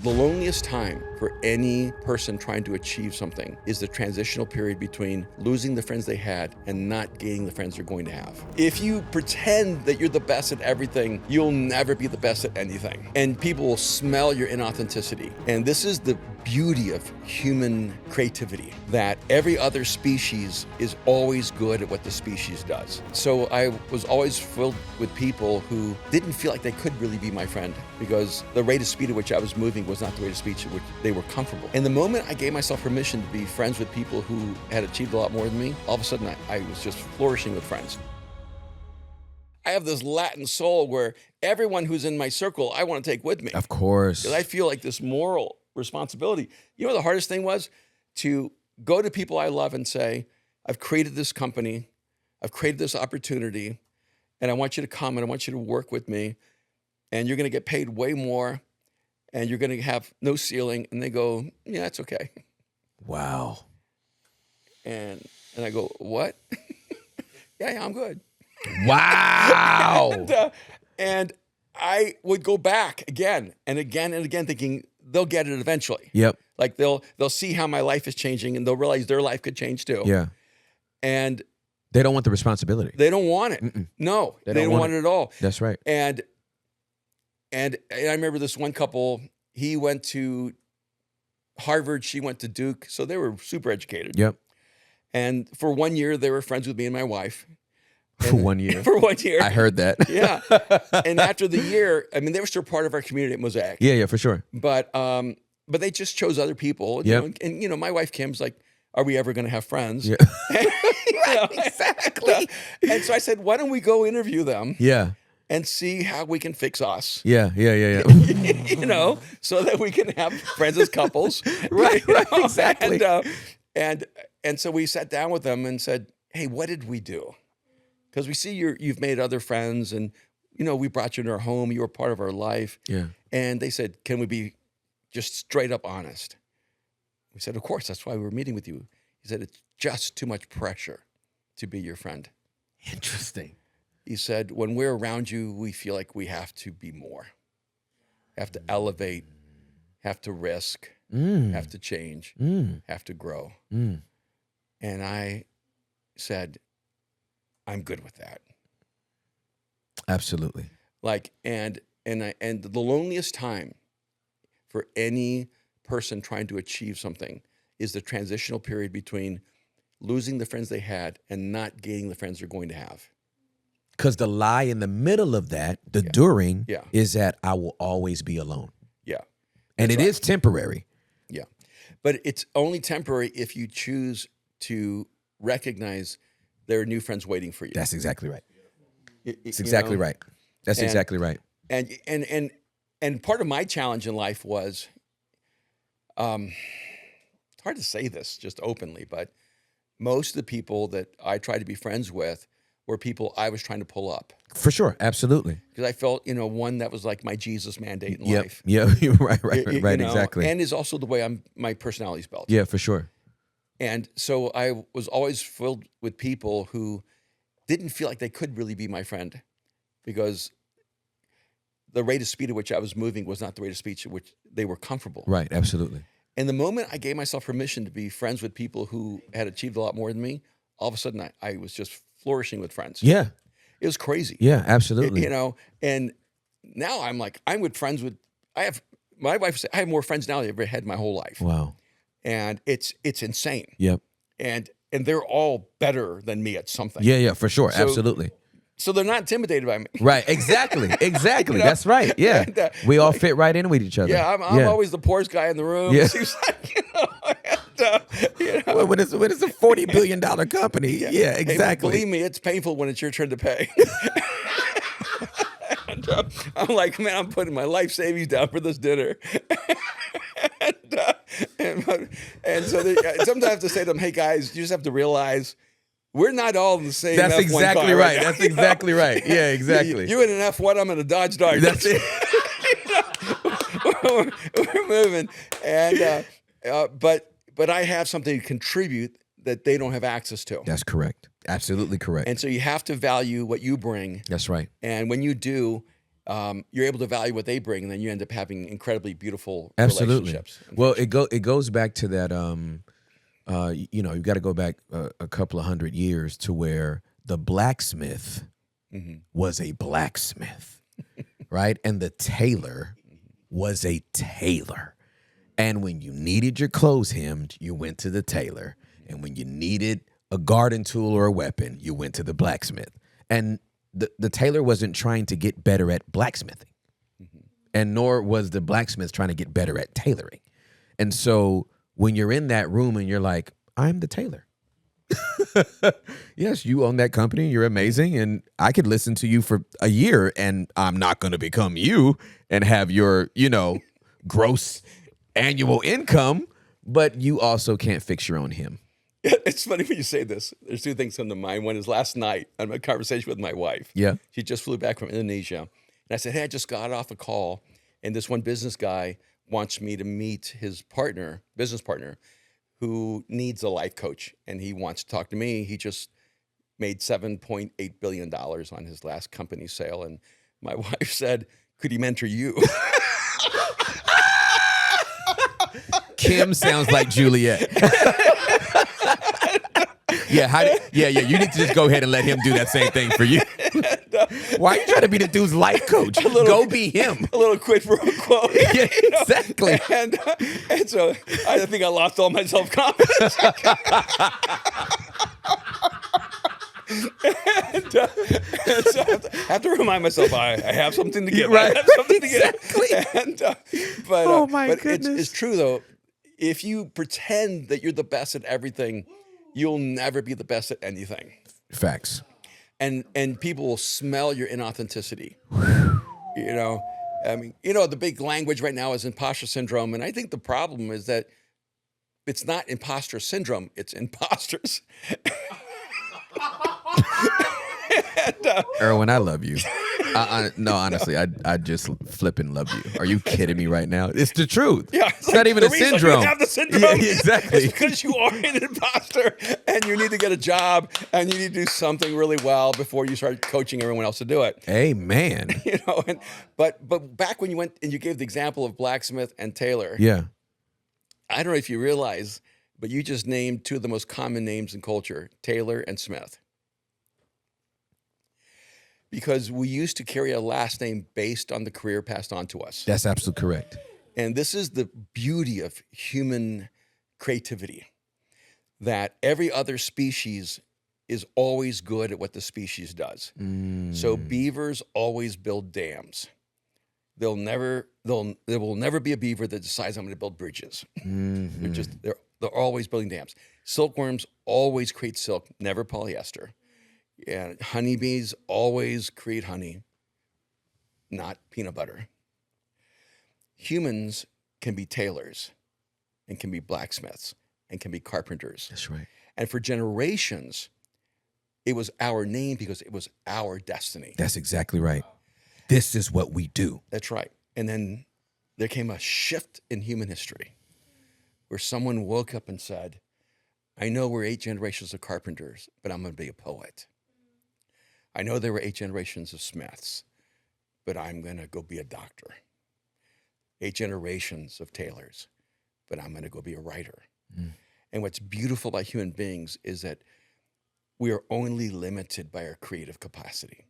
The loneliest time for any person trying to achieve something is the transitional period between losing the friends they had and not gaining the friends they're going to have. If you pretend that you're the best at everything, you'll never be the best at anything. And people will smell your inauthenticity. And this is the beauty of human creativity, that every other species is always good at what the species does. So I was always filled with people who didn't feel like they could really be my friend because the rate of speed at which I was moving was not the rate of speed at which they were comfortable. And the moment I gave myself permission to be friends with people who had achieved a lot more than me, all of a sudden I was just flourishing with friends. I have this Latin soul where everyone who's in my circle, I want to take with me. Of course. Because I feel like this moral responsibility. You know what the hardest thing was? To go to people I love and say, I've created this company, I've created this opportunity, and I want you to come and I want you to work with me, and you're going to get paid way more, and you're going to have no ceiling. And they go, yeah, it's okay. Wow. And I go, what? yeah, I'm good. Wow. and I would go back again and again and again thinking they'll get it eventually. Yep. Like they'll see how my life is changing and they'll realize their life could change too. Yeah. And they don't want the responsibility. They don't want it. Mm-mm. No, they don't want it at all. That's right. And I remember this one couple, he went to Harvard, she went to Duke. So they were super educated. Yep. And for 1 year, they were friends with me and my wife. For 1 year. For 1 year. I heard that. Yeah. And after the year, I mean, they were still part of our community at Mosaic. Yeah, for sure. But they just chose other people. Yep. You know, and, you know, my wife Kim's like, are we ever going to have friends? Yeah. Exactly. And so I said, why don't we go interview them? Yeah. And see how we can fix us. Yeah. You know, so that we can have friends as couples. Right, you know? exactly. And so we sat down with them and said, hey, what did we do? Because we see you've made other friends and, you know, we brought you into our home. You were part of our life. Yeah. And they said, can we be just straight up honest? We said, of course, that's why we were meeting with you. He said, it's just too much pressure to be your friend. Interesting. He said, when we're around you, we feel like we have to be more, have to elevate, have to risk, have to change, have to grow. And I said, I'm good with that. Absolutely. Like, and the loneliest time for any person trying to achieve something is the transitional period between losing the friends they had and not gaining the friends they're going to have. Because the lie in the middle of that, the during, Yeah. is that I will always be alone. Yeah. And it is temporary. Yeah. But it's only temporary if you choose to recognize there are new friends waiting for you. That's exactly right. That's Exactly right. That's exactly right. And part of my challenge in life was, it's hard to say this just openly, but most of the people that I tried to be friends with were people I was trying to pull up. For sure. Absolutely. Because I felt, you know, one that was like my Jesus mandate in Yep. life. Yeah. You're right. You know, Exactly. And is also the way my personality's built. Yeah, for sure. And so I was always filled with people who didn't feel like they could really be my friend because the rate of speed at which I was moving was not the rate of speed at which they were comfortable. Right. Absolutely. And the moment I gave myself permission to be friends with people who had achieved a lot more than me, all of a sudden I was just flourishing with friends. Yeah. It was crazy. Yeah, absolutely. You know, and now I'm with friends with, my wife said, I have more friends now than I've ever had in my whole life. Wow. And it's insane. Yep. And they're all better than me at something. Yeah, for sure. So- Absolutely. So they're not intimidated by me. Right. Exactly. Exactly. You know? That's right. Yeah. And, we all fit right in with each other. Yeah, I'm always the poorest guy in the room. Yeah. It seems like, you know, Well, when it's a $40 billion company. Yeah, Hey, exactly. believe me, it's painful when it's your turn to pay. And, I'm like, man, I'm putting my life savings down for this dinner. and so sometimes I have to say to them, hey guys, you just have to realize we're not all in the same That's F1 exactly car right. now, That's you know? exactly right. Yeah, exactly. You in an F1, I'm in a Dodge Dart. That's it. We're moving, and but I have something to contribute that they don't have access to. That's correct. Absolutely correct. And so you have to value what you bring. That's right. And when you do, you're able to value what they bring, and then you end up having incredibly beautiful Absolutely. relationships. and Well, friendships. it goes back to that. You got to go back a couple of 100 years to where the blacksmith was a blacksmith, right? And the tailor was a tailor. And when you needed your clothes hemmed, you went to the tailor. And when you needed a garden tool or a weapon, you went to the blacksmith. And the tailor wasn't trying to get better at blacksmithing. And nor was the blacksmith trying to get better at tailoring. And so when you're in that room and you're like, I'm the tailor. Yes, you own that company. You're amazing. And I could listen to you for a year and I'm not going to become you and have your, gross annual income, but you also can't fix your own hem. It's funny when you say this. There's two things come to mind. One is last night I had a conversation with my wife. Yeah. She just flew back from Indonesia. And I said, hey, I just got off a call, and this one business guy wants me to meet his business partner, who needs a life coach. And he wants to talk to me. He just made $7.8 billion on his last company sale. And my wife said, could he mentor you? Kim sounds like Juliet. Yeah, you need to just go ahead and let him do that same thing for you. Why are you trying to be the dude's life coach? Go be him. A little quid pro quo. Yeah, exactly. And so I think I lost all my self-confidence. and so I have to remind myself I have something to give. Right. I have something Exactly. to give. But Oh, my but goodness. it's true though. If you pretend that you're the best at everything, you'll never be the best at anything. Facts. And people will smell your inauthenticity. The big language right now is imposter syndrome. And I think the problem is that it's not imposter syndrome, it's imposters. Erwin, I love you. No, honestly, I just flipping love you. Are you kidding me right now? It's the truth. Yeah, it's not even a syndrome. You have the syndrome. Yeah, exactly. It's because you are an imposter and you need to get a job and you need to do something really well before you start coaching everyone else to do it. Amen. But back when you went and you gave the example of blacksmith and tailor. Yeah. I don't know if you realize, but you just named two of the most common names in culture, Tailor and Smith. Because we used to carry a last name based on the career passed on to us. That's absolutely correct. And this is the beauty of human creativity, that every other species is always good at what the species does. So beavers always build dams. There will never be a beaver that decides I'm going to build bridges. They're always building dams. Silkworms always create silk, never polyester. And honeybees always create honey, not peanut butter. Humans can be tailors and can be blacksmiths and can be carpenters. That's right. And for generations, it was our name because it was our destiny. That's exactly right. This is what we do. That's right. And then there came a shift in human history where someone woke up and said, I know we're 8 generations of carpenters, but I'm going to be a poet. I know there were 8 generations of smiths, but I'm going to go be a doctor. 8 generations of tailors, but I'm going to go be a writer. And what's beautiful about human beings is that we are only limited by our creative capacity.